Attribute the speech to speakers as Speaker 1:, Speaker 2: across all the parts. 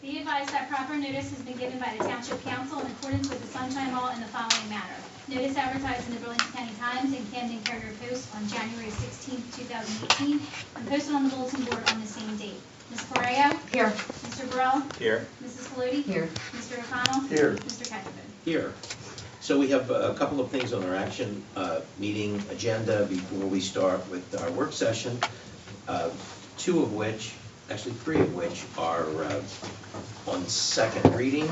Speaker 1: Be advised that proper notice has been given by the Township Council in accordance with the Sunshine Law in the following manner. Notice advertised in the Burlington County Times and Camden Courier Post on January 16, 2018, and posted on the bulletin board on the same date. Ms. Correa?
Speaker 2: Here.
Speaker 1: Mr. Burrell?
Speaker 3: Here.
Speaker 1: Mrs. Faludi?
Speaker 2: Here.
Speaker 1: Mr. O'Connell?
Speaker 3: Here.
Speaker 1: Mr. Cattrick?
Speaker 4: Here. So we have a couple of things on our action meeting agenda before we start with our work session, two of which, actually three of which are on second reading,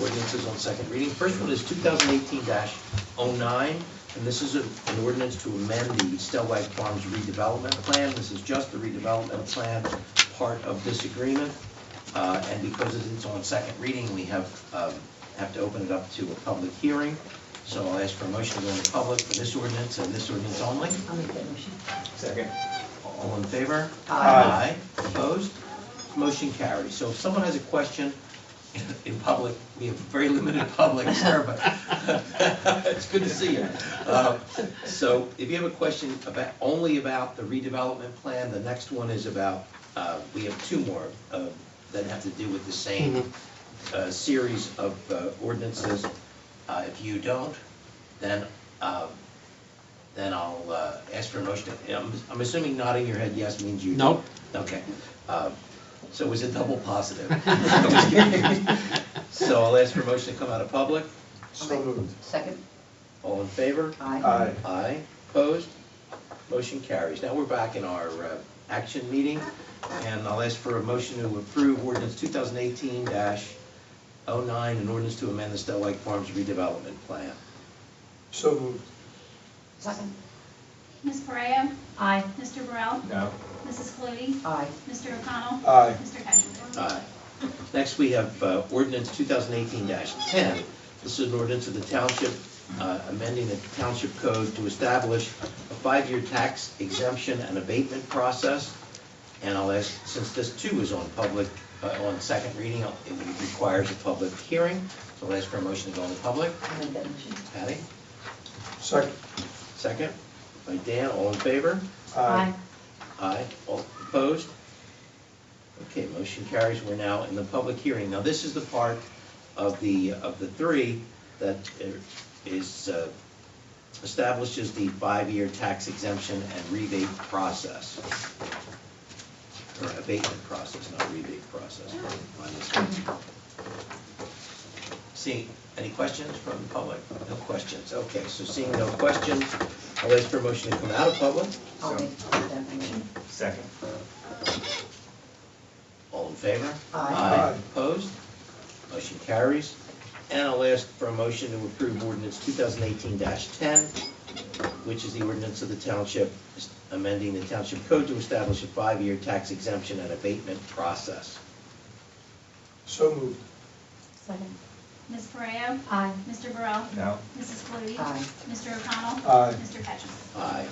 Speaker 4: ordinances on second reading. First one is 2018-09, and this is an ordinance to amend the Stellwag Farms redevelopment plan. This is just the redevelopment plan part of this agreement, and because it's on second reading, we have to open it up to a public hearing. So I'll ask for a motion to go into public for this ordinance and this ordinance only.
Speaker 2: I'll make that motion.
Speaker 3: Second.
Speaker 4: All in favor?
Speaker 3: Aye.
Speaker 4: Opposed? Motion carries. So if someone has a question in public, we have very limited public, sir, but it's good to see you. So if you have a question only about the redevelopment plan, the next one is about, we have two more that have to do with the same series of ordinances. If you don't, then I'll ask for a motion. I'm assuming nodding your head yes means you
Speaker 5: Nope.
Speaker 4: don't. Okay. So it was a double positive. So I'll ask for a motion to come out of public.
Speaker 3: So moved.
Speaker 2: Second.
Speaker 4: All in favor?
Speaker 2: Aye.
Speaker 3: Aye.
Speaker 4: Aye. Opposed? Motion carries. Now we're back in our action meeting, and I'll ask for a motion to approve ordinance 2018-09, an ordinance to amend the Stellwag Farms redevelopment plan.
Speaker 3: So moved.
Speaker 2: Second.
Speaker 1: Ms. Correa?
Speaker 2: Aye.
Speaker 1: Mr. Burrell?
Speaker 3: No.
Speaker 1: Mrs. Faludi?
Speaker 2: Aye.
Speaker 1: Mr. O'Connell?
Speaker 3: Aye.
Speaker 1: Mr. Cattrick?
Speaker 4: Aye. Next, we have ordinance 2018-10. This is an ordinance of the township amending the township code to establish a 5-year tax exemption and abatement process. And I'll ask, since this too is on public, on second reading, it requires a public hearing. So I'll ask for a motion to go into public.
Speaker 2: I'll make that motion.
Speaker 4: Patty?
Speaker 3: Second.
Speaker 4: Second. By Dan, all in favor?
Speaker 2: Aye.
Speaker 4: Aye. All opposed? Okay, motion carries. We're now in the public hearing. Now, this is the part of the three that is establishes the 5-year tax exemption and rebate process, or abatement process, not rebate process. My mistake. Seeing any questions from the public? No questions. Okay, so seeing no questions, I'll ask for a motion to come out of public.
Speaker 2: I'll make that motion.
Speaker 3: Second.
Speaker 4: All in favor?
Speaker 2: Aye.
Speaker 4: Opposed? Motion carries. And I'll ask for a motion to approve ordinance 2018-10, which is the ordinance of the township amending the township code to establish a 5-year tax exemption and abatement process.
Speaker 3: So moved.
Speaker 2: Second.
Speaker 1: Ms. Correa?
Speaker 2: Aye.
Speaker 1: Mr. Burrell?
Speaker 3: No.
Speaker 1: Mrs. Faludi?
Speaker 2: Aye.
Speaker 1: Mr. O'Connell?
Speaker 3: Aye.
Speaker 1: Mr. Cattrick?
Speaker 4: Aye.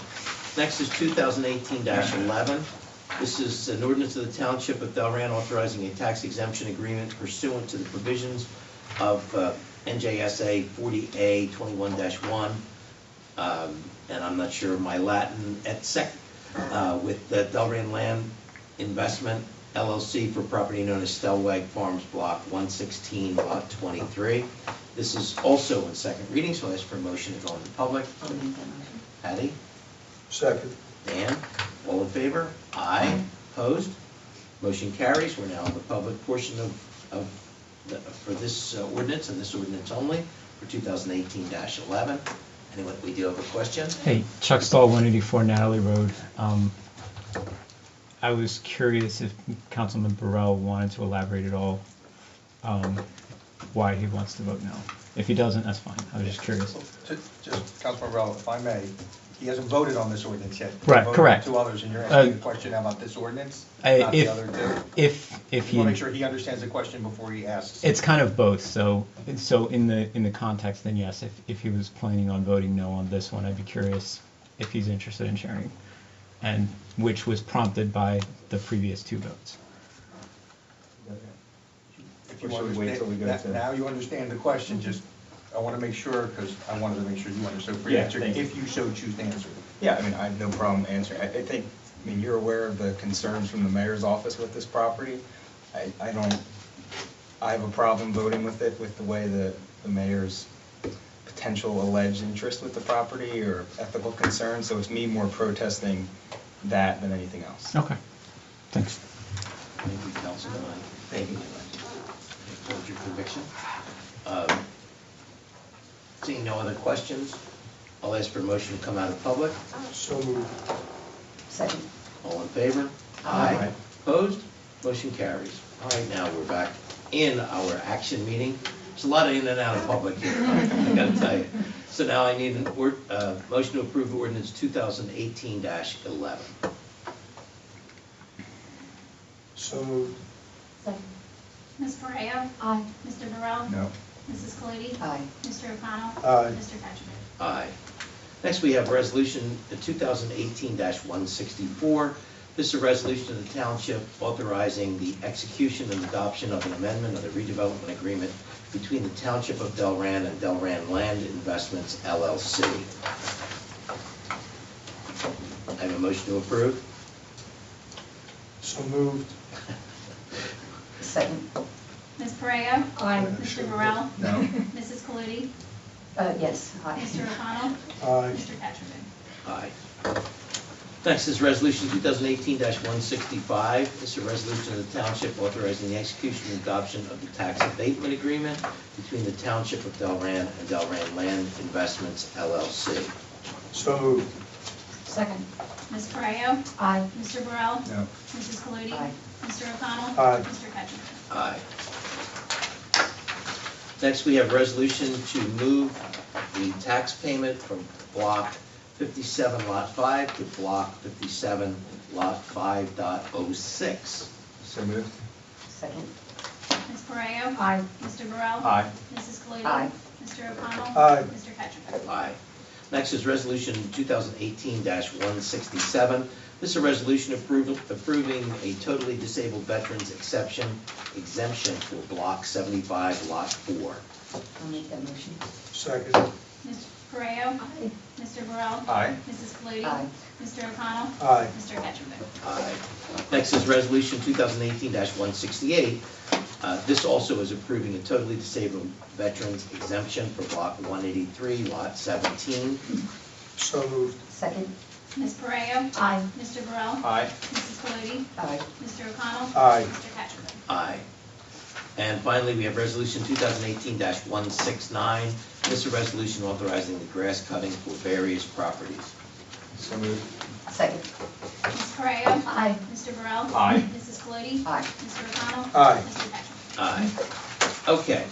Speaker 4: Next is 2018-11. This is an ordinance of the Township of Delran authorizing a tax exemption agreement pursuant to the provisions of NJSA 40A 21-1, and I'm not sure of my Latin, et sec, with the Delran Land Investment LLC for property known as Stellwag Farms Block 116, Lot 23. This is also in second reading, so I ask for a motion to go into public.
Speaker 2: I'll make that motion.
Speaker 4: Patty?
Speaker 3: Second.
Speaker 4: Dan? All in favor? Aye. Opposed? Motion carries. We're now in the public portion for this ordinance and this ordinance only for 2018-11. Anyone, we do have a question?
Speaker 5: Hey, Chuck Stahl, 184 Natalie Road. I was curious if Councilman Burrell wanted to elaborate at all why he wants to vote no. If he doesn't, that's fine. I was just curious.
Speaker 6: Just, Councilman Burrell, if I may, he hasn't voted on this ordinance yet. He
Speaker 5: Right,
Speaker 6: voted
Speaker 5: correct.
Speaker 6: on 2 others, and you're asking a question about this ordinance, not the other 2?
Speaker 5: If
Speaker 6: I
Speaker 5: he,
Speaker 6: want to make sure he understands the question before he asks.
Speaker 5: it's kind of both. So in the context, then yes. If he was planning on voting no on this one, I'd be curious if he's interested in sharing, and which was prompted by the previous 2 votes.
Speaker 6: If you
Speaker 3: Or should we wait till we go to-
Speaker 6: Now you understand the question, just, I want to make sure, because I wanted to make sure you understood for
Speaker 3: Yeah,
Speaker 6: answer,
Speaker 3: thank you.
Speaker 6: if you so choose to answer.
Speaker 7: Yeah, I mean, I have no problem answering. I think, you're aware of the concerns from the mayor's office with this property. I don't I have a problem voting with it, with the way the mayor's potential alleged interest with the property or ethical concerns, so it's me more protesting that than anything else.
Speaker 5: Okay, thanks.
Speaker 4: Thank you, Councilman. Thank you. What's your conviction? Seeing no other questions, I'll ask for a motion to come out of public.
Speaker 3: So moved.
Speaker 2: Second.
Speaker 4: All in favor?
Speaker 7: Aye.
Speaker 4: Opposed? Motion carries. All right, now we're back in our action meeting. There's a lot of in and out of public here, I gotta tell you. So now I need a motion to approve ordinance 2018-11.
Speaker 3: So moved.
Speaker 2: Second.
Speaker 1: Ms. Pareo?
Speaker 2: Aye.
Speaker 1: Mr. Burrell?
Speaker 7: No.
Speaker 1: Mrs. Cloete?
Speaker 2: Aye.
Speaker 1: Mr. O'Connell?
Speaker 3: Aye.
Speaker 1: Mr. Cattrick?
Speaker 4: Aye. Next, we have resolution 2018-164. This is a resolution of the township authorizing the execution and adoption of an amendment of the redevelopment agreement between the Township of Delran and Delran Land Investments LLC. I have a motion to approve.
Speaker 3: So moved.
Speaker 2: Second.
Speaker 1: Ms. Pareo?
Speaker 2: Aye.
Speaker 1: Mr. Burrell?
Speaker 7: No.
Speaker 1: Mrs. Cloete?
Speaker 2: Yes, aye.
Speaker 1: Mr. O'Connell?
Speaker 3: Aye.
Speaker 1: Mr. Cattrick?
Speaker 4: Aye. Next is resolution 2018-165. This is a resolution of the township authorizing the execution and adoption of the tax abatement agreement between the Township of Delran and Delran Land Investments LLC.
Speaker 3: So moved.
Speaker 2: Second.
Speaker 1: Ms. Pareo?
Speaker 2: Aye.
Speaker 1: Mr. Burrell?
Speaker 7: No.
Speaker 1: Mrs. Cloete?
Speaker 2: Aye.
Speaker 1: Mr. O'Connell?
Speaker 3: Aye.
Speaker 1: Mr. Cattrick?
Speaker 4: Aye. Next, we have resolution to move the tax payment from block 57 lot 5 to block 57 lot 5.06.
Speaker 7: So moved.
Speaker 2: Second.
Speaker 1: Ms. Pareo?
Speaker 2: Aye.
Speaker 1: Mr. Burrell?
Speaker 7: Aye.
Speaker 1: Mrs. Cloete?
Speaker 2: Aye.
Speaker 1: Mr. O'Connell?
Speaker 3: Aye.
Speaker 1: Mr. Cattrick?
Speaker 4: Aye. Next is resolution 2018-167. This is a resolution approving a totally disabled veterans exemption for block 75 lot 4.
Speaker 2: I'll make that motion.
Speaker 3: Second.
Speaker 1: Ms. Pareo?
Speaker 2: Aye.
Speaker 1: Mr. Burrell?
Speaker 7: Aye.
Speaker 1: Mrs. Cloete?
Speaker 2: Aye.
Speaker 1: Mr. O'Connell?
Speaker 3: Aye.
Speaker 1: Mr. Cattrick?
Speaker 4: Aye. Next is resolution 2018-168. This also is approving a totally disabled veterans exemption for block 183 lot 17.
Speaker 3: So moved.
Speaker 2: Second.
Speaker 1: Ms. Pareo?
Speaker 2: Aye.
Speaker 1: Mr. Burrell?
Speaker 7: Aye.
Speaker 1: Mrs. Cloete?
Speaker 2: Aye.
Speaker 1: Mr. O'Connell?
Speaker 3: Aye.
Speaker 1: Mr. Cattrick?
Speaker 4: Aye. And finally, we have resolution 2018-169. This is a resolution authorizing the grass cutting for various properties.
Speaker 7: So moved.
Speaker 2: Second.
Speaker 1: Ms. Pareo?
Speaker 2: Aye.
Speaker 1: Mr. Burrell?
Speaker 7: Aye.
Speaker 1: Mrs. Cloete?
Speaker 2: Aye.
Speaker 1: Mr. O'Connell?
Speaker 3: Aye.
Speaker 1: Mr. Cattrick?
Speaker 4: Aye. Okay.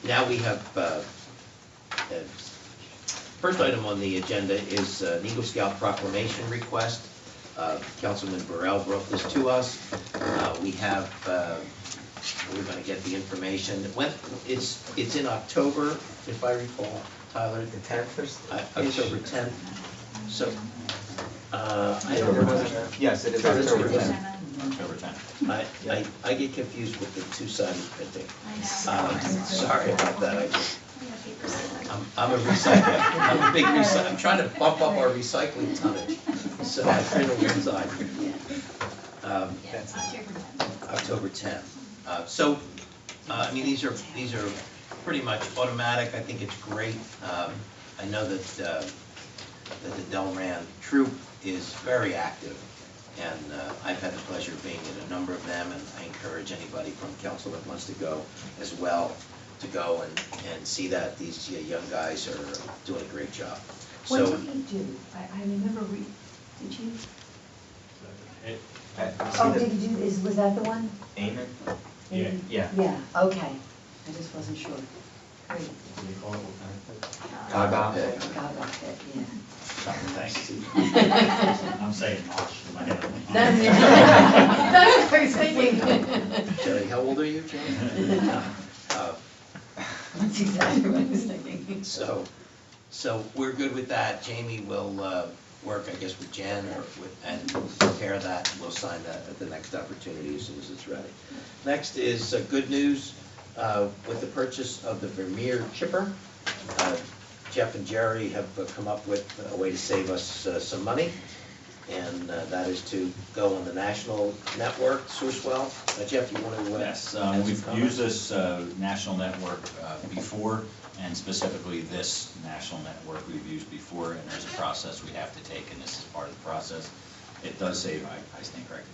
Speaker 4: Now we have, first item on the agenda is an Eagle Scout proclamation request. Councilman Burrell brought this to us. We have, we're going to get the information. It's in October, if I recall, Tyler?
Speaker 7: The 10th or
Speaker 4: October 10th. So, I don't
Speaker 7: October
Speaker 4: remember.
Speaker 7: 10th. Yes, it is
Speaker 4: October
Speaker 7: October
Speaker 4: 10th.
Speaker 7: 10th. October 10th.
Speaker 4: I get confused with the two-sided printing.
Speaker 1: I know.
Speaker 4: Sorry about that.
Speaker 1: We have papers.
Speaker 4: I'm a recycler. I'm a big recycler. I'm trying to bump up our recycling tonnage. So I print on one side.
Speaker 1: Yeah, it's October 10th.
Speaker 4: October 10th. I mean, these are pretty much automatic. I think it's great. I know that the Delran troop is very active. And I've had the pleasure of being at a number of them, and I encourage anybody from council that wants to go as well to go and see that these young guys are doing a great job.
Speaker 2: What
Speaker 4: So,
Speaker 2: did he do? I remember, did you? Oh, did you do, was that the one?
Speaker 7: Amen?
Speaker 2: Yeah.
Speaker 7: Yeah.
Speaker 2: Yeah, okay. I just wasn't sure. Great.
Speaker 7: Gaga.
Speaker 2: Forgot about that, yeah.
Speaker 8: Thanks. I'm saying March in my head.
Speaker 2: That's what I was thinking.
Speaker 4: Jerry, how old are you, Jerry?
Speaker 2: That's exactly what I was thinking.
Speaker 4: So we're good with that. Jamie will work, I guess, with Jen and prepare that. We'll sign that at the next opportunity as soon as it's ready. Next is good news with the purchase of the Vermeer chipper. Jeff and Jerry have come up with a way to save us some money. and that is to go on the national network, Sourcewell. Jeff, you want to?
Speaker 8: Yes,
Speaker 4: add some
Speaker 8: we've
Speaker 4: comments?
Speaker 8: used this national network before, and specifically this national network we've used before, and there's a process we have to take, and this is part of the process. It does save, I think correctly,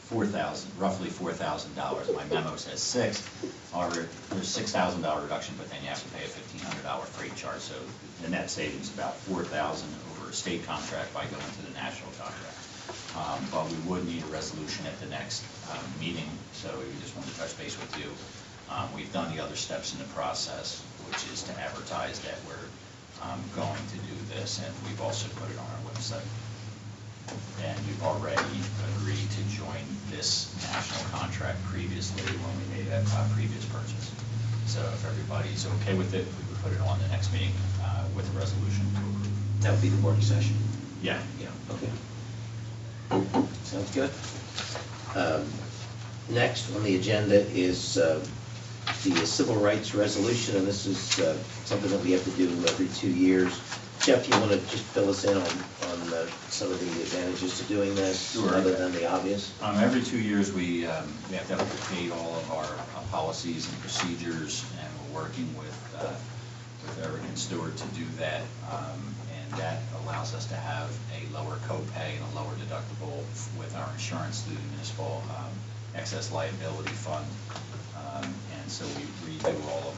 Speaker 8: roughly $4,000. My memo says $6,000. However, there's $6,000 reduction, but then you have to pay a $1,500 freight charge. So the net savings is about $4,000 over a state contract by going to the national contract. But we would need a resolution at the next meeting, so we just wanted to touch base with you. We've done the other steps in the process, which is to advertise that we're going to do this, and we've also put it on our website. And you've already agreed to join this national contract previously when we made that previous purchase. So if everybody's okay with it, we would put it on the next meeting with a resolution to approve.
Speaker 4: That would be the work session.
Speaker 8: Yeah.
Speaker 4: Yeah, okay. Sounds good. Next on the agenda is the civil rights resolution, and this is something that we have to do every 2 years. Jeff, you want to just fill us in on some of the advantages to doing this,
Speaker 8: Sure.
Speaker 4: other than the obvious?
Speaker 8: Every 2 years, we have to update all of our policies and procedures, and we're working with Eric and Stewart to do that. And that allows us to have a lower copay and a lower deductible with our insurance through the municipal excess liability fund. And so we redo have all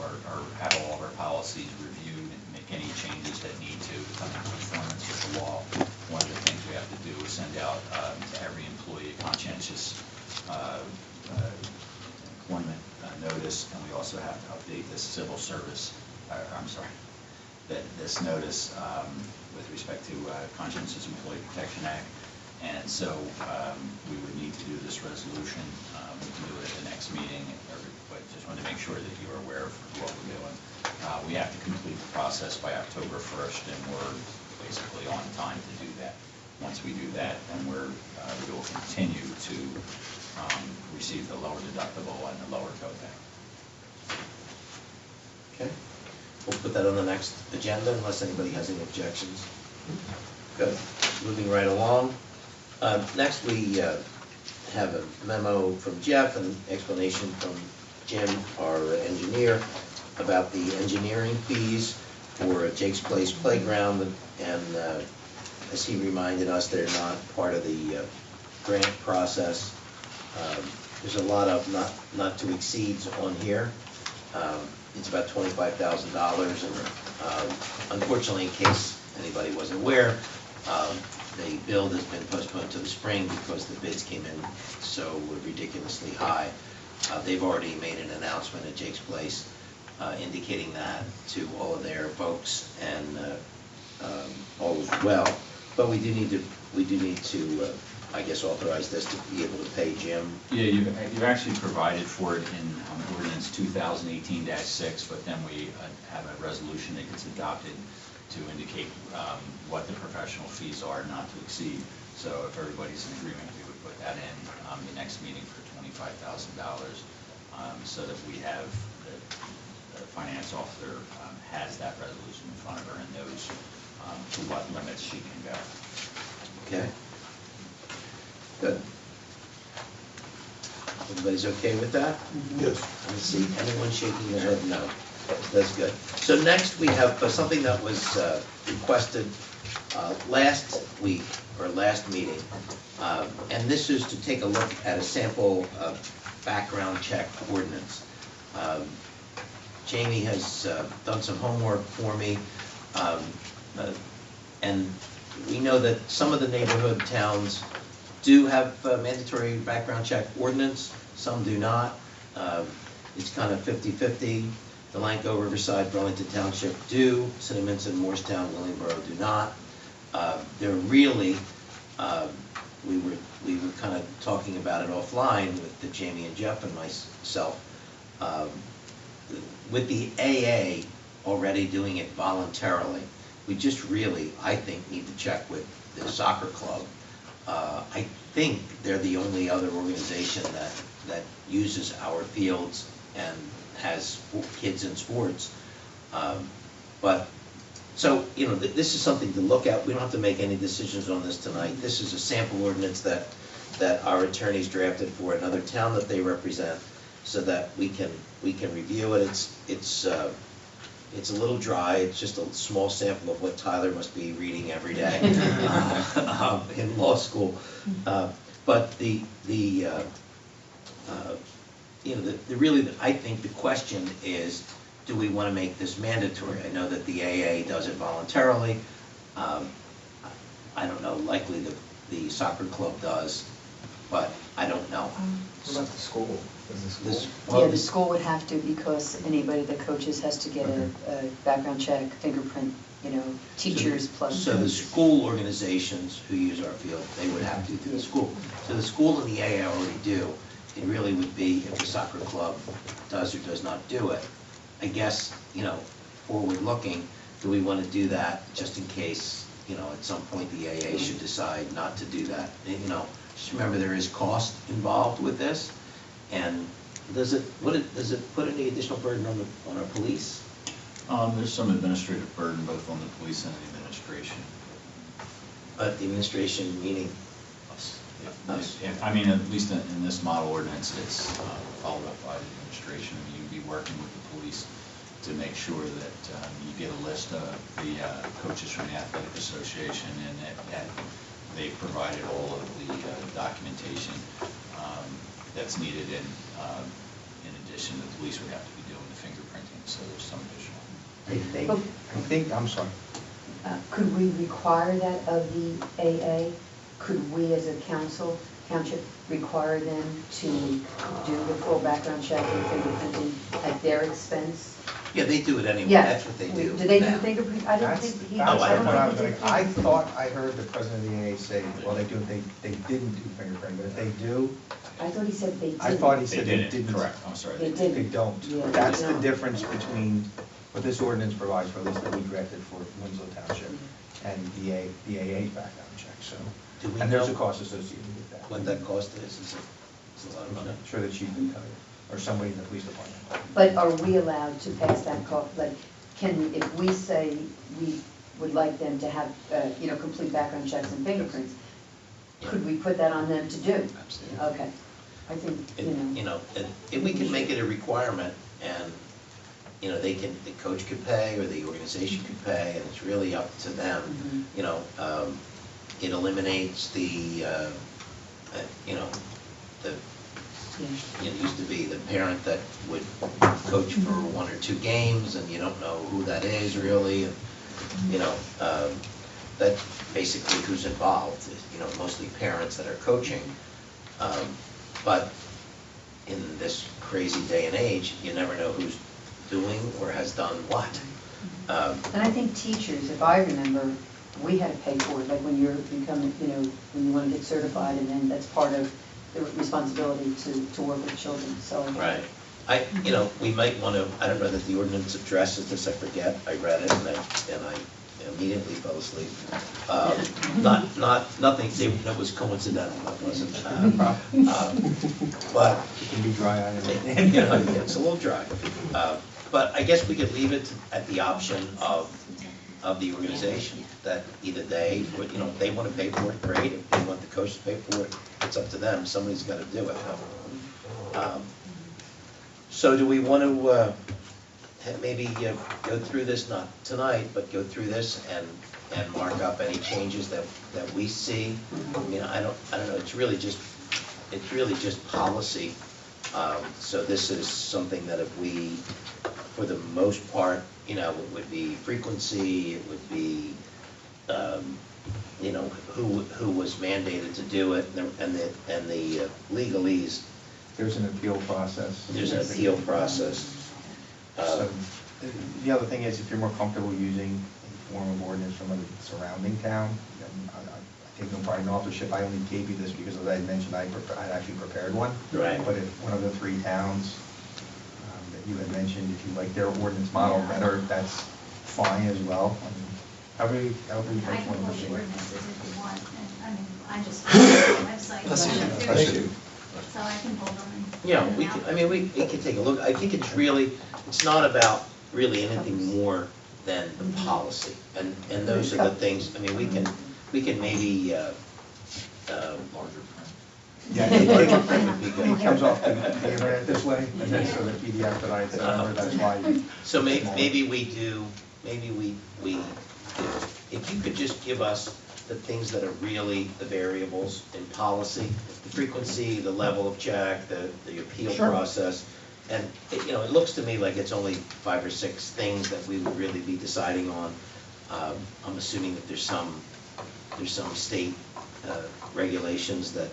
Speaker 8: of our policies reviewed and make any changes that need to come into conformance with the law. One of the things we have to do is send out to every employee a conscientious employment notice, and we also have to update this civil service, this notice with respect to Conscientious Employee Protection Act. And so we would need to do this resolution. We can do it at the next meeting, but just want to make sure that you're aware of what we're doing. We have to complete the process by October 1st, and we're basically on time to do that. Once we do that, then we will continue to receive the lower deductible and the lower copay.
Speaker 4: Okay. We'll put that on the next agenda unless anybody has any objections. Good. Moving right along. Next, we have a memo from Jeff and explanation from Jim, our engineer, about the engineering fees for Jake's Place Playground. And as he reminded us, they're not part of the grant process. There's a lot of not to exceeds on here. It's about $25,000, and unfortunately, in case anybody wasn't aware, the build has been postponed to the spring because the bids came in so ridiculously high. They've already made an announcement at Jake's Place indicating that to all of their folks, and all is well. But we do need to I guess authorize this to be able to pay Jim.
Speaker 8: Yeah, you've actually provided for it in ordinance 2018-6, but then we have a resolution that gets adopted to indicate what the professional fees are not to exceed. So if everybody's in agreement, we would put that in the next meeting for $25,000, so that we have the finance officer has that resolution in front of her and knows to what limits she can go.
Speaker 4: Okay. Good. Everybody's okay with that?
Speaker 3: Yes.
Speaker 4: I see anyone shaking their head no. That's good. So next we have something that was requested last week or last meeting, and this is to take a look at a sample background check ordinance. Jamie has done some homework for me, and we know that some of the neighborhood towns do have mandatory background check ordinance, some do not. It's kind of 50-50. Delanco, Riverside, Burlington Township do. Cinnaminson, Morristown, Willingboro do not. They're really, we were kind of talking about it offline with Jamie and Jeff and myself. With the AA already doing it voluntarily, we just really, I think, need to check with the soccer club. I think they're the only other organization that uses our fields and has kids in sports. But So, this is something to look at. We don't have to make any decisions on this tonight. This is a sample ordinance that our attorneys drafted for another town that they represent, so that we can review it. It's a little dry. It's just a small sample of what Tyler must be reading every day in law school. But I think the question is, do we want to make this mandatory? I know that the AA does it voluntarily. I don't know, likely the soccer club does, but I don't know.
Speaker 7: What about the school? Does the school?
Speaker 4: Well,
Speaker 2: Yeah, the school would have to, because anybody that coaches has to get a background check, fingerprint, teachers plus.
Speaker 4: So the school organizations who use our field, they would have to through the school. So the school and the AA already do. It really would be if the soccer club does or does not do it. I guess, forward looking, do we want to do that just in case, at some point the AA should decide not to do that? And, just remember there is cost involved with this. And does it put any additional burden on our police?
Speaker 8: There's some administrative burden both on the police and the administration.
Speaker 4: But the administration meaning?
Speaker 8: Us. I mean, at least in this model ordinance, it's followed up by the administration. I mean, you'd be working with the police to make sure that you get a list of the coaches from the athletic association, and that they've provided all of the documentation that's needed. And in addition, the police would have to be doing the fingerprinting, so there's some additional.
Speaker 7: I think, I'm sorry.
Speaker 9: Could we require that of the AA? Could we as a township, require them to do the full background check and fingerprinting at their expense?
Speaker 4: Yeah, they do it anyway.
Speaker 9: Yeah.
Speaker 4: That's what they do.
Speaker 9: Do they do
Speaker 4: now.
Speaker 9: fingerprint? I don't think he.
Speaker 7: That's
Speaker 4: I
Speaker 7: what
Speaker 4: don't
Speaker 7: I was
Speaker 9: think he
Speaker 7: like,
Speaker 9: did.
Speaker 7: I thought I heard the president of the AA say, well, they didn't do fingerprinting, but if they do,
Speaker 9: I thought he said they did.
Speaker 7: I thought he
Speaker 8: They
Speaker 7: said they
Speaker 8: didn't,
Speaker 7: didn't.
Speaker 8: correct, I'm sorry.
Speaker 9: They
Speaker 8: did.
Speaker 9: didn't.
Speaker 7: They don't.
Speaker 9: Yeah,
Speaker 7: That's
Speaker 9: they
Speaker 7: the
Speaker 9: don't.
Speaker 7: difference between what this ordinance provides for, at least that we drafted for Winslow Township, and the AA's background check, so.
Speaker 4: Do we
Speaker 7: And there's a
Speaker 4: know
Speaker 7: cost associated with that.
Speaker 4: what that cost is? Is it a lot of money?
Speaker 7: I'm sure the chief can tell you, or somebody in the police department.
Speaker 9: But are we allowed to pass that cost, like, if we say we would like them to have, complete background checks and fingerprints, could we put that on them to do?
Speaker 4: Absolutely.
Speaker 9: Okay, I think,
Speaker 4: If we can make it a requirement, and, the coach could pay, or the organization could pay, and it's really up to them. It eliminates the, it used to be the parent that would coach for 1 or 2 games, and you don't know who that is really, and, that basically who's involved, mostly parents that are coaching. But in this crazy day and age, you never know who's doing or has done what.
Speaker 9: and I think teachers, if I remember, we had to pay for it, like when you're becoming, when you want to get certified, and then that's part of the responsibility to work with children, so.
Speaker 4: Right. We might want to, I don't know that the ordinance addresses this, I forget, I read it, and I immediately fell asleep. Nothing, that was coincidental, that wasn't, but,
Speaker 7: It can be dry eye.
Speaker 4: it's a little dry. But I guess we could leave it at the option of the organization, that either they, if they want to pay for it, great. If they want the coach to pay for it, it's up to them. Somebody's got to do it. So do we want to maybe go through this, not tonight, but go through this and mark up any changes that we see? I mean, I don't know. It's really just policy. So this is something that if we, for the most part, it would be frequency, it would be, who was mandated to do it, and the legalese.
Speaker 7: There's an appeal process.
Speaker 4: There's an appeal process.
Speaker 7: So, the other thing is, if you're more comfortable using a form of ordinance from a surrounding town, I take no pride in authorship, I only gave you this because, as I mentioned, I had actually prepared one.
Speaker 4: Right.
Speaker 7: But if one of the 3 towns that you had mentioned, if you like their ordinance model better, that's fine as well. However you
Speaker 1: I
Speaker 7: folks
Speaker 1: can
Speaker 7: want to
Speaker 1: pull the
Speaker 7: proceed.
Speaker 1: ordinances if you want, and, I just, the website,
Speaker 7: Thank you.
Speaker 1: so I can pull them and.
Speaker 4: Yeah,
Speaker 1: print
Speaker 4: we
Speaker 1: them
Speaker 4: can,
Speaker 1: out.
Speaker 4: I mean, we can take a look. I think it's not about really anything more than the policy. And those are the things, I mean, we can maybe,
Speaker 8: Larger print.
Speaker 7: Yeah,
Speaker 4: larger print would be
Speaker 7: it
Speaker 4: good.
Speaker 7: comes off the internet this way, and then so the PDF that I had sent over, that's why.
Speaker 4: So maybe we do, maybe we, if you could just give us the things that are really the variables in policy, the frequency, the level of check, the appeal
Speaker 7: Sure.
Speaker 4: process. And, it looks to me like it's only 5 or 6 things that we would really be deciding on. I'm assuming that there's some state regulations that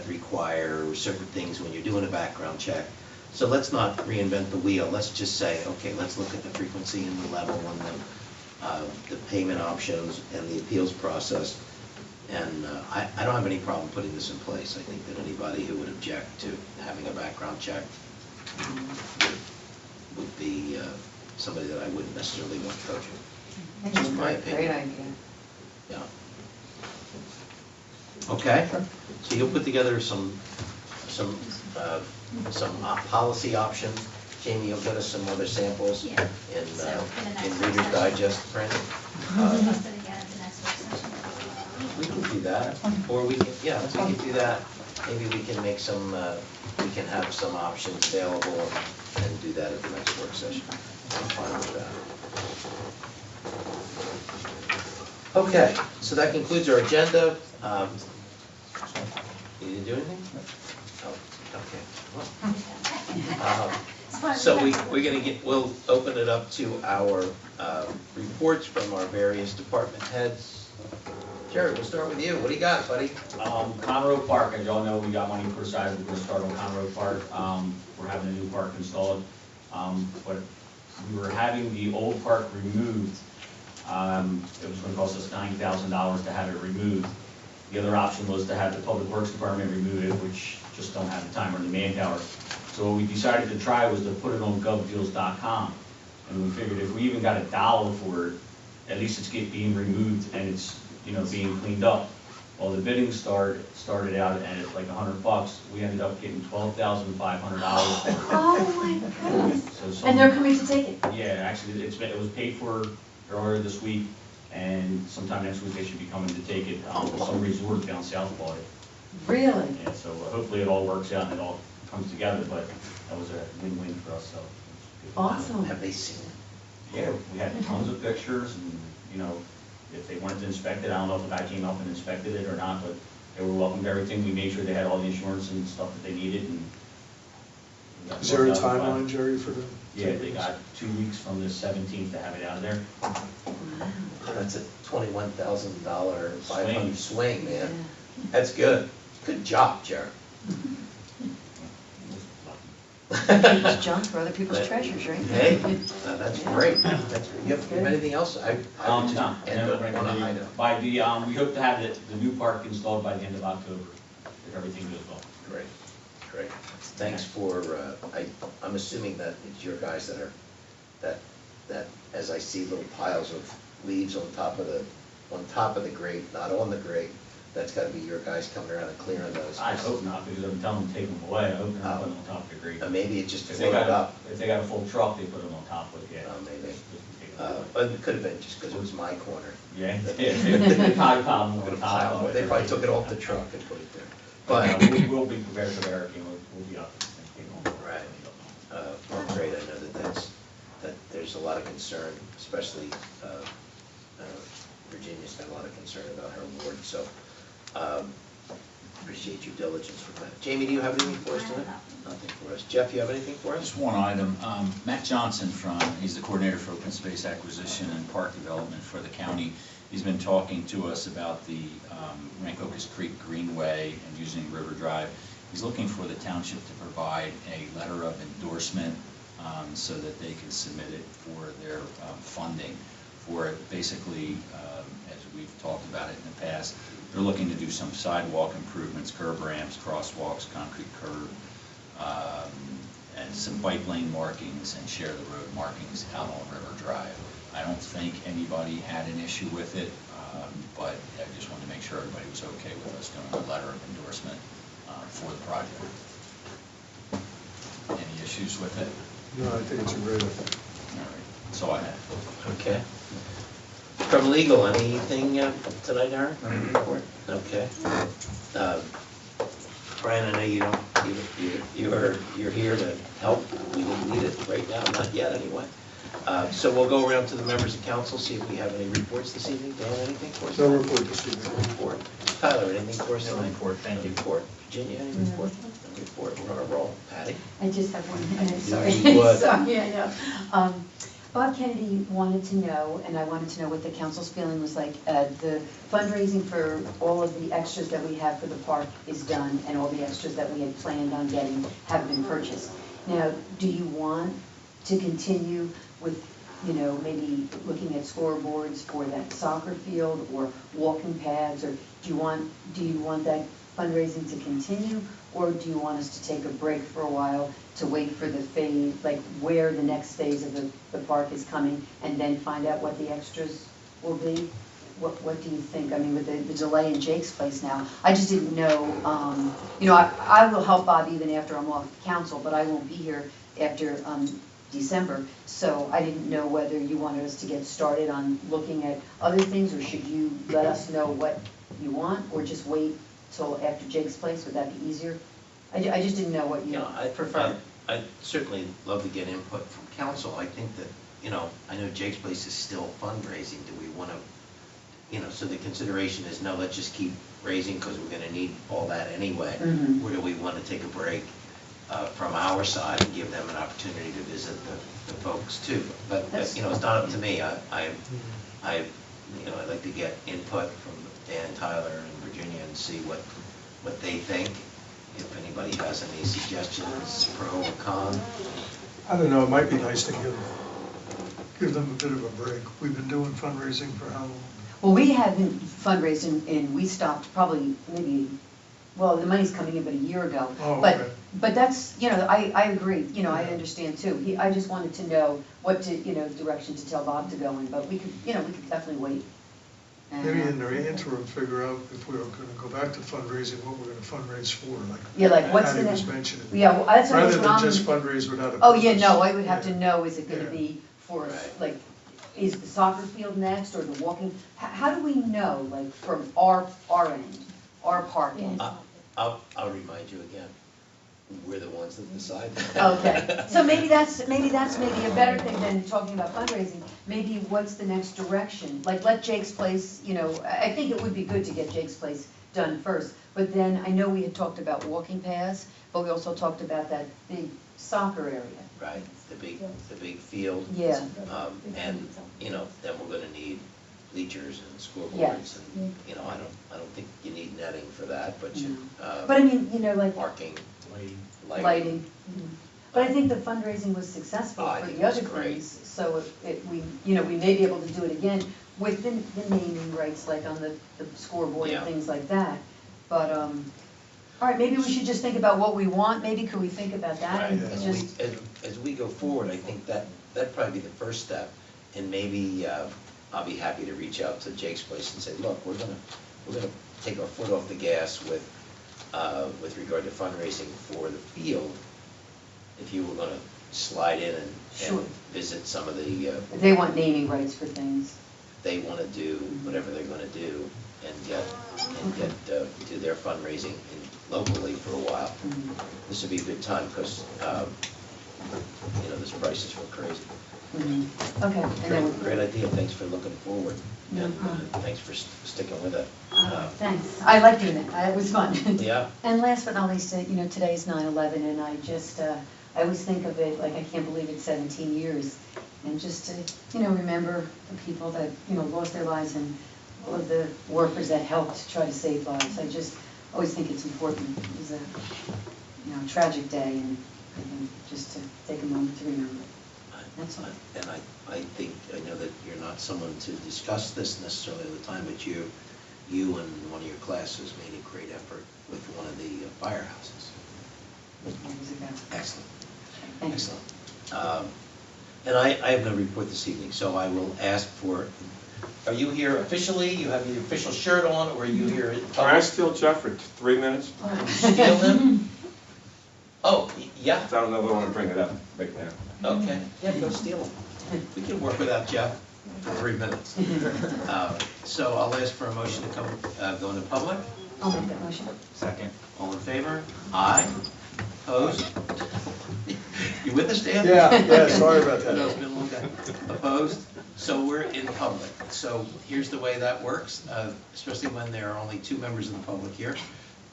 Speaker 4: require certain things when you're doing a background check. So let's not reinvent the wheel. Let's just say, okay, let's look at the frequency and the level and the payment options and the appeals process. And I don't have any problem putting this in place. I think that anybody who would object to having a background check would be somebody that I wouldn't necessarily want coaching. Just my opinion.
Speaker 2: Great idea.
Speaker 4: Yeah. Okay, so you'll put together some policy options. Jamie, you'll get us some other samples
Speaker 1: Yeah.
Speaker 4: in
Speaker 1: So, in the next
Speaker 4: Reader's
Speaker 1: session.
Speaker 4: Digest print.
Speaker 1: Post it again at the next work session.
Speaker 4: We can do that, or we can, yeah, we can do that. Maybe we can make some, we can have some options available and do that at the next work session. I'm fine with that. Okay, so that concludes our agenda. You didn't do anything? Oh, okay. Well, so we'll open it up to our reports from our various department heads. Jerry, we'll start with you. What do you got, buddy?
Speaker 10: Conroe Park, as y'all know, we got money put aside, we're gonna start on Conroe Park. We're having a new park installed. But we were having the old park removed. It was gonna cost us $9,000 to have it removed. The other option was to have the Public Works Department remove it, which just don't have the time or the manpower. So what we decided to try was to put it on govdeals.com. And we figured if we even got $1 for it, at least it's being removed and it's, being cleaned up. Well, the bidding started out at like $100. We ended up getting $12,500 for it.
Speaker 9: Oh, my goodness.
Speaker 10: So
Speaker 9: And they're coming to take it?
Speaker 10: Yeah, actually, it was paid for earlier this week, and sometime next week they should be coming to take it. Some resort down south bought it.
Speaker 9: Really?
Speaker 10: Yeah, so hopefully it all works out and it all comes together, but that was a win-win for us, so.
Speaker 9: Awesome.
Speaker 4: Have they seen it?
Speaker 10: Yeah, we had tons of pictures, and, if they wanted to inspect it, I don't know if the guy came up and inspected it or not, but they were welcome to everything. We made sure they had all the insurance and stuff that they needed, and.
Speaker 3: Is there a timeline, Jerry, for the?
Speaker 10: Yeah, they got 2 weeks from the 17th to have it out of there.
Speaker 4: Oh, that's a $21,000 500
Speaker 10: Swing.
Speaker 4: swing, man. That's good. Good job, Jerry.
Speaker 2: It's junk for other people's treasures, right?
Speaker 4: Hey, that's great. That's great. You have anything else? I would just
Speaker 10: No,
Speaker 4: end on one item.
Speaker 10: by we hope to have the new park installed by the end of October, if everything goes well.
Speaker 4: Great, great. Thanks for, I'm assuming that it's your guys that as I see little piles of leaves on top of the grate, not on the grate, that's gotta be your guys coming around and clearing those.
Speaker 10: I hope not, because I'm telling them to take them away. I hope they're not putting them on top of the grate.
Speaker 4: Maybe it just
Speaker 10: If they
Speaker 4: floated
Speaker 10: got,
Speaker 4: up.
Speaker 10: if they got a full truck, they put them on top, but yeah.
Speaker 4: Maybe.
Speaker 10: just take 'em away.
Speaker 4: But it could have been just because it was my corner.
Speaker 10: Yeah, they probably piled them on top of it.
Speaker 4: They probably took it off the truck and put it there.
Speaker 10: But
Speaker 4: But,
Speaker 10: we will be prepared for the hurricane, we'll be up.
Speaker 4: right. Well, great, I know that there's a lot of concern, especially Virginia's got a lot of concern about her ward, so appreciate your diligence with that. Jamie, do you have anything for us tonight? Nothing for us. Jeff, you have anything for us?
Speaker 8: Just one item. Matt Johnson he's the coordinator for open space acquisition and park development for the county. He's been talking to us about the Rancocas Creek Greenway and using River Drive. He's looking for the township to provide a letter of endorsement so that they can submit it for their funding for it. Basically, as we've talked about it in the past, they're looking to do some sidewalk improvements, curb ramps, crosswalks, concrete curb, and some bike lane markings and share the road markings out on River Drive. I don't think anybody had an issue with it, but I just wanted to make sure everybody was okay with us doing a letter of endorsement for the project. Any issues with it?
Speaker 3: No, I think it's a great idea.
Speaker 8: All right. That's all I have.
Speaker 4: Okay. From legal, anything tonight, Aaron? Report? Okay. Brian, I know you don't, you're here to help. We don't need it right now, not yet anyway. So we'll go around to the members of council, see if we have any reports this evening. Dan, anything for us?
Speaker 3: No report this evening.
Speaker 4: No report. Tyler, anything for us
Speaker 10: No
Speaker 4: tonight?
Speaker 10: report, thank you.
Speaker 4: Report. Virginia, any report? No report. We're on a roll. Patty?
Speaker 9: I just have one minute,
Speaker 4: You
Speaker 9: sorry.
Speaker 4: would.
Speaker 9: Sorry, I know. Bob Kennedy wanted to know, and I wanted to know what the council's feeling was like. The fundraising for all of the extras that we have for the park is done, and all the extras that we had planned on getting have been purchased. Now, do you want to continue with, maybe looking at scoreboards for that soccer field or walking paths, or do you want that fundraising to continue, or do you want us to take a break for a while to wait for the phase, like where the next phase of the park is coming, and then find out what the extras will be? What do you think? I mean, with the delay in Jake's place now, I just didn't know, I will help Bob even after I'm off council, but I won't be here after December, so I didn't know whether you wanted us to get started on looking at other things, or should you let us know what you want, or just wait till after Jake's place? Would that be easier? I just didn't know what you
Speaker 4: I
Speaker 9: prefer.
Speaker 4: I'd certainly love to get input from council. I think that, I know Jake's Place is still fundraising. Do we want to, so the consideration is, no, let's just keep raising because we're going to need all that anyway.
Speaker 9: Mhm.
Speaker 4: Or do we want to take a break from our side and give them an opportunity to visit the folks too? But, it's not up to me. I'd like to get input from Dan, Tyler, and Virginia and see what they think. If anybody has any suggestions, pro or con.
Speaker 3: I don't know, it might be nice to give them a bit of a break. We've been doing fundraising for how long?
Speaker 9: Well, we haven't fundraised, and we stopped probably maybe, well, the money's coming in but a year ago.
Speaker 3: Oh, okay.
Speaker 9: But that's, I agree, I understand too. I just wanted to know what direction to tell Bob to go in, but we could definitely wait.
Speaker 3: Maybe in the interim, figure out if we're going to go back to fundraising, what we're going to fundraise for, like
Speaker 9: what's
Speaker 3: Patty
Speaker 9: the
Speaker 3: was
Speaker 9: next?
Speaker 3: mentioning.
Speaker 9: Yeah, well, that's what
Speaker 3: Rather than
Speaker 9: I'm-
Speaker 3: just fundraise without a
Speaker 9: Oh, yeah,
Speaker 3: purpose.
Speaker 9: no, I would have to
Speaker 3: Yeah.
Speaker 9: know, is it gonna
Speaker 3: Yeah.
Speaker 9: be for,
Speaker 4: Right.
Speaker 9: like, is the soccer field next, or the walking? How do we know, like, from our end, our park end?
Speaker 4: I'll remind you again, we're the ones that decide.
Speaker 9: Okay, so maybe that's a better thing than talking about fundraising. Maybe what's the next direction? Like, let Jake's Place, I think it would be good to get Jake's Place done first. But then, I know we had talked about walking paths, but we also talked about that big soccer area.
Speaker 4: Right, the big field.
Speaker 9: Yeah.
Speaker 4: And, then we're gonna need bleachers and scoreboards
Speaker 9: Yes.
Speaker 4: and, I don't think you need netting for that, but you,
Speaker 9: But I mean, like,
Speaker 4: parking,
Speaker 9: lighting. But I think the fundraising was successful
Speaker 4: Oh, I
Speaker 9: for
Speaker 4: think
Speaker 9: the
Speaker 4: it was
Speaker 9: other
Speaker 4: great.
Speaker 9: things, so we may be able to do it again with the naming rights, like on the scoreboard
Speaker 4: Yeah.
Speaker 9: and things like that. But, all right, maybe we should just think about what we want, maybe could we think about that? And
Speaker 4: Right,
Speaker 9: just,
Speaker 4: as we go forward, I think that'd probably be the first step, and maybe, I'll be happy to reach out to Jake's Place and say, look, we're gonna take our foot off the gas with regard to fundraising for the field. If you were gonna slide in
Speaker 9: Sure.
Speaker 4: and visit some of the,
Speaker 9: they want naming rights for things.
Speaker 4: they wanna do whatever they're gonna do and do their fundraising locally for a while.
Speaker 9: Mhm.
Speaker 4: This would be a good time, because, this prices were crazy.
Speaker 9: Mhm. Okay, and then,
Speaker 4: Great idea, thanks for looking forward,
Speaker 9: No
Speaker 4: and
Speaker 9: problem.
Speaker 4: thanks for sticking with it.
Speaker 9: thanks, I like doing it, it was fun.
Speaker 4: Yeah,
Speaker 9: And last but not least, today's 9/11, and I just, I always think of it, like, I can't believe it's 17 years. And just to, remember the people that, lost their lives, and all of the workers that helped try to save lives. I just always think it's important. It was a, tragic day, and just to take a moment to remember it. That's all.
Speaker 4: and I think, I know that you're not someone to discuss this necessarily all the time, but you and one of your classes made a great effort with one of the firehouses.
Speaker 9: Years ago.
Speaker 4: Excellent,
Speaker 9: Thank you.
Speaker 4: excellent. And I have no report this evening, so I will ask for, are you here officially? You have your official shirt on, or are you here in
Speaker 6: Can I
Speaker 4: public?
Speaker 6: steal Jeff for 3 minutes?
Speaker 4: Steal him? Oh, yeah,
Speaker 6: I don't know if I want to bring it up right now.
Speaker 4: okay, yeah, go steal him. We can work without Jeff for 3 minutes. So I'll ask for a motion to go into public.
Speaker 9: I'll make that motion.
Speaker 8: Second.
Speaker 4: All in favor? Aye. Opposed? You with us, Dan?
Speaker 3: Yeah, sorry about
Speaker 4: I know it's
Speaker 3: that.
Speaker 4: been a long day. Opposed? So we're in public. So here's the way that works, especially when there are only 2 members of the public here.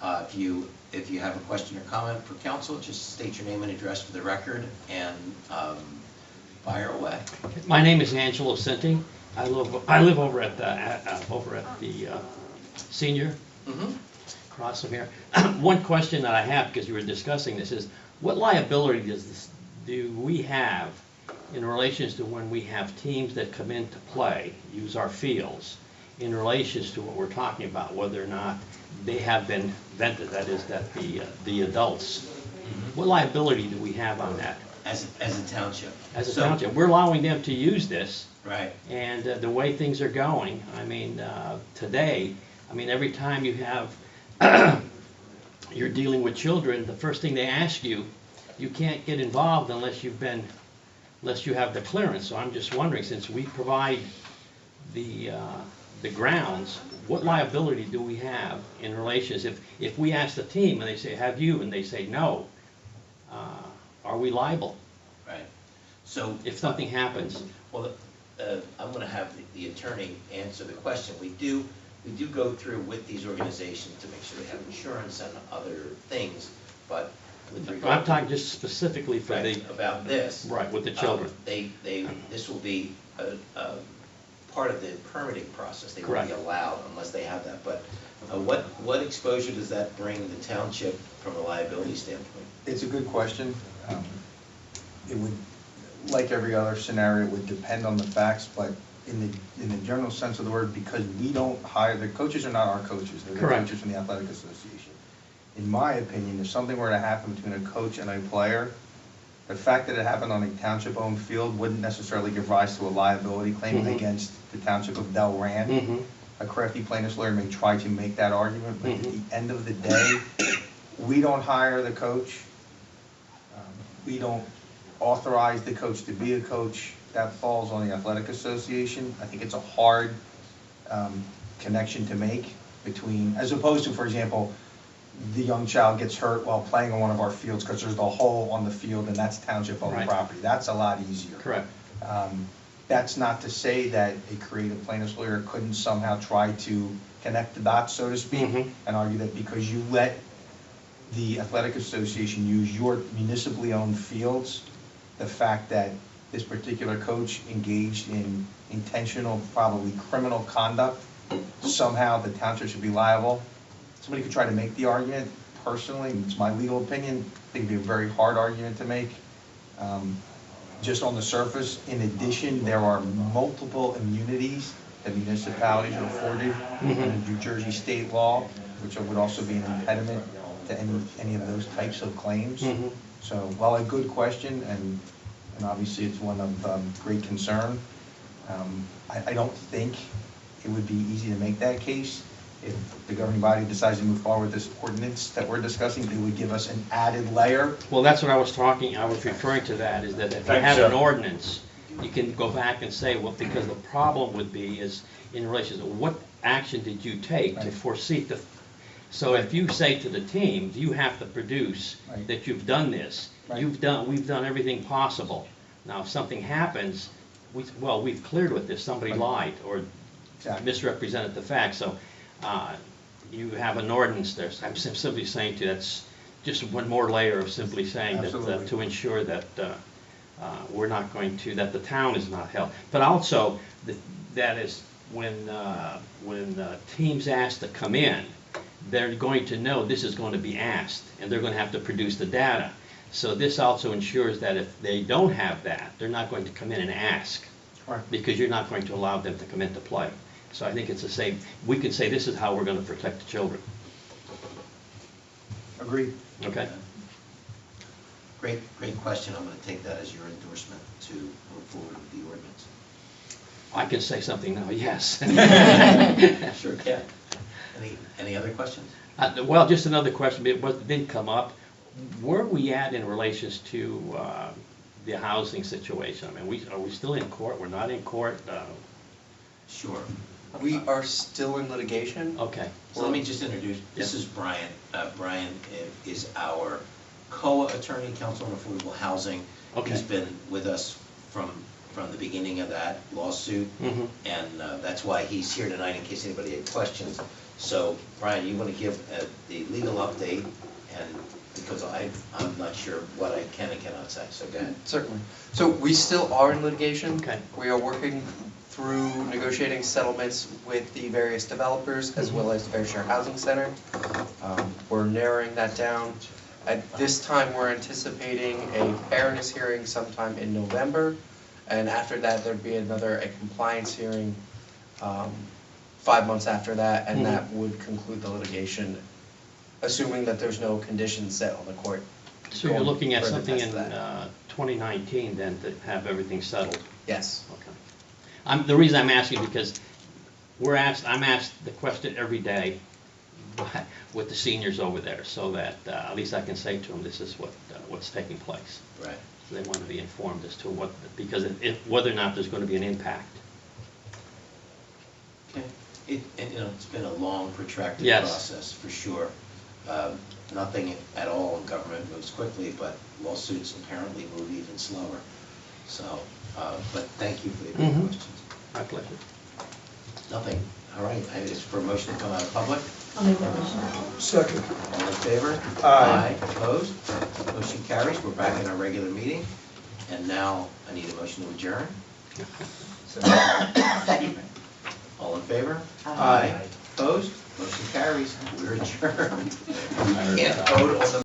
Speaker 4: If you have a question or comment for council, just state your name and address for the record and fire away.
Speaker 11: My name is Angelo Sinti. I live over at the senior across from here. One question that I have, because you were discussing this, is what liability do we have in relation to when we have teams that come in to play, use our fields, in relation to what we're talking about, whether or not they have been vented, that is, that the adults. What liability do we have on that?
Speaker 4: As a township.
Speaker 11: As a township, we're allowing them to use this.
Speaker 4: Right.
Speaker 11: And the way things are going, I mean, today, I mean, every time you have, you're dealing with children, the first thing they ask you, you can't get involved unless you have the clearance. So I'm just wondering, since we provide the grounds, what liability do we have in relations? If we ask the team and they say, have you, and they say no, are we liable?
Speaker 4: Right. So
Speaker 11: if something happens?
Speaker 4: Well, I'm going to have the attorney answer the question. We do go through with these organizations to make sure they have insurance and other things, but with regard
Speaker 11: I'm talking just specifically for
Speaker 4: about this.
Speaker 11: Right, with the children.
Speaker 4: This will be part of the permitting process. They won't be allowed unless they have that. But what exposure does that bring the township from a liability standpoint?
Speaker 7: It's a good question. It would, like every other scenario, it would depend on the facts, but in the general sense of the word, because we don't hire, the coaches are not our coaches, they're the coaches from the Athletic Association. In my opinion, if something were to happen between a coach and a player, the fact that it happened on a township-owned field wouldn't necessarily give rise to a liability claim against the township of Delran. A crafty plaintiff's lawyer may try to make that argument, but at the end of the day, we don't hire the coach. We don't authorize the coach to be a coach. That falls on the Athletic Association. I think it's a hard connection to make between, as opposed to, for example, the young child gets hurt while playing on one of our fields because there's the hole on the field and that's township-owned property. That's a lot easier.
Speaker 11: Correct.
Speaker 7: That's not to say that a creative plaintiff's lawyer couldn't somehow try to connect the dots, so to speak, and argue that because you let the Athletic Association use your municipally owned fields, the fact that this particular coach engaged in intentional, probably criminal conduct, somehow the township should be liable. Somebody could try to make the argument. Personally, it's my legal opinion, I think it'd be a very hard argument to make. Just on the surface, in addition, there are multiple immunities that municipalities are afforded under New Jersey state law, which would also be an impediment to any of those types of claims. So while a good question, and obviously it's one of great concern, I don't think it would be easy to make that case. If the governing body decides to move forward with this ordinance that we're discussing, it would give us an added layer.
Speaker 11: Well, that's what I was referring to that, is that if you have an ordinance, you can go back and say, well, because the problem would be is in relation to what action did you take to foresee the, so if you say to the team, you have to produce that you've done this, we've done everything possible. Now, if something happens, we've cleared with this, somebody lied or misrepresented the facts, so you have an ordinance there. I'm simply saying to you, that's just one more layer of simply saying that to ensure that we're not going to, that the town is not held. But also, that is when teams ask to come in, they're going to know this is going to be asked, and they're going to have to produce the data. So this also ensures that if they don't have that, they're not going to come in and ask, because you're not going to allow them to come in to play. So I think it's the same. We can say this is how we're going to protect the children.
Speaker 7: Agreed.
Speaker 11: Okay.
Speaker 4: Great question. I'm going to take that as your endorsement to move forward with the ordinance.
Speaker 11: I can say something now, yes.
Speaker 4: Sure can. Any other questions?
Speaker 11: Well, just another question. It didn't come up. Where are we at in relations to the housing situation? I mean, are we still in court? We're not in court?
Speaker 4: Sure.
Speaker 12: We are still in litigation.
Speaker 11: Okay.
Speaker 4: So let me just introduce, this is Brian. Brian is our COA attorney, Council on Affordable Housing.
Speaker 11: Okay.
Speaker 4: He's been with us from the beginning of that lawsuit, and that's why he's here tonight in case anybody had questions. So, Brian, you want to give the legal update, and because I'm not sure what I can and cannot say, so go ahead.
Speaker 12: Certainly. So we still are in litigation.
Speaker 11: Okay.
Speaker 12: We are working through negotiating settlements with the various developers as well as Fair Share Housing Center. We're narrowing that down. At this time, we're anticipating a fairness hearing sometime in November, and after that, there'd be a compliance hearing 5 months after that, and that would conclude the litigation, assuming that there's no conditions set on the court.
Speaker 11: So you're looking at
Speaker 12: Further
Speaker 11: something
Speaker 12: past
Speaker 11: in
Speaker 12: that.
Speaker 11: 2019 then to have everything settled?
Speaker 12: Yes.
Speaker 11: Okay. The reason I'm asking because I'm asked the question every day with the seniors over there, so that at least I can say to them, this is what's taking place.
Speaker 4: Right.
Speaker 11: So they want to be informed as to whether or not there's going to be an impact.
Speaker 4: Okay. It's been a long, protracted
Speaker 11: Yes.
Speaker 4: process, for sure. Nothing at all in government moves quickly, but lawsuits apparently move even slower. So, but thank you for the good questions.
Speaker 11: My pleasure.
Speaker 4: Nothing. All right, it's for a motion to come out of public.
Speaker 9: I'll make that motion.
Speaker 3: Second.
Speaker 4: All in favor?
Speaker 3: Aye.
Speaker 4: Opposed? Motion carries. We're back in our regular meeting. And now I need a motion to adjourn.
Speaker 9: Second.
Speaker 4: All in favor?
Speaker 9: Aye.
Speaker 4: Opposed? Motion carries. We're adjourned. We can't vote on the